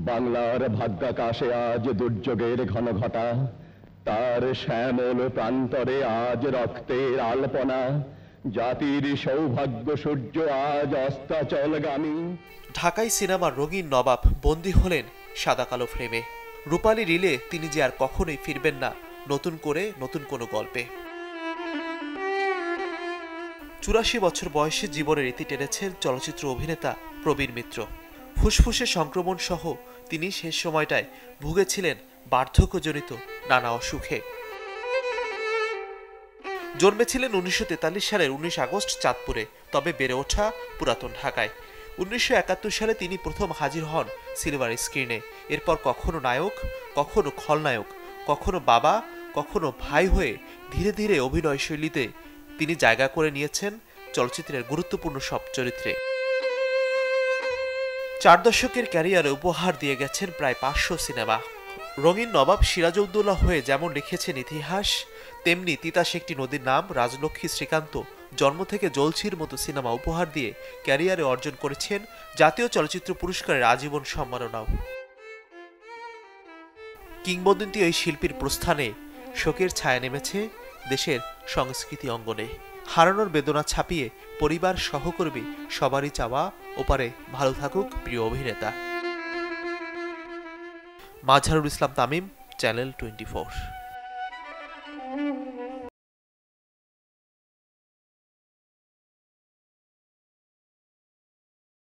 বাংলার ভাগ্যাকাশে আজ দুর্যোগের ঘন ঘটা, তার শ্যামল প্রান্তরে আজ রক্তের আলপনা। জাতির সৌভাগ্য সূর্য আজ অস্তাচলগামী। ঢাকাই সিনেমার রঙিন নবাব বন্দী হলেন সাদা কালো ফ্রেমে। রূপালী রিলে তিনি যে আর কখনোই ফিরবেন না নতুন করে নতুন কোনো গল্পে। ৮৪ বছর বয়সে জীবনের ইতি টেনেছেন চলচ্চিত্র অভিনেতা প্রবীর মিত্র। ফুসফুসে সংক্রমণ সহ তিনি শেষ সময়টায় ভুগেছিলেন বার্ধক্যজনিত নানা অসুখে। জন্মেছিলেন ১৯৪৩ সালের ১৯ আগস্ট চাঁদপুরে, তবে বেড়ে ওঠা পুরাতন ঢাকায়। ১৯৭১ সালে তিনি প্রথম হাজির হন সিলভার স্ক্রিনে। এরপর কখনো নায়ক, কখনো খলনায়ক, কখনো বাবা, কখনো ভাই হয়ে ধীরে ধীরে অভিনয় শৈলীতে তিনি জায়গা করে নিয়েছেন চলচ্চিত্রের গুরুত্বপূর্ণ সব চরিত্রে। ৪ দশকের ক্যারিয়ারে উপহার দিয়ে গেছেন প্রায় ৫০০ সিনেমা। রঙিন নবাব সিরাজউদ্দৌলা হয়ে যেমন লিখেছেন ইতিহাস, তেমনি তিতাস একটি নদীর নাম, রাজলক্ষ্মী, শ্রীকান্ত, জন্ম থেকে জলছির মতো সিনেমা উপহার দিয়ে ক্যারিয়ারে অর্জন করেছেন জাতীয় চলচ্চিত্র পুরস্কারের আজীবন সম্মাননাও। কিংবদন্তি এই শিল্পীর প্রস্থানে শোকের ছায়া নেমেছে দেশের সংস্কৃতি অঙ্গনে। হারানোর বেদনা ছাপিয়ে পরিবার, সহকর্মী সবারই চাওয়া ওপারে ভালো থাকুক প্রিয় অভিনেতা। মাজহারুল ইসলাম তামিম, চ্যানেল 24।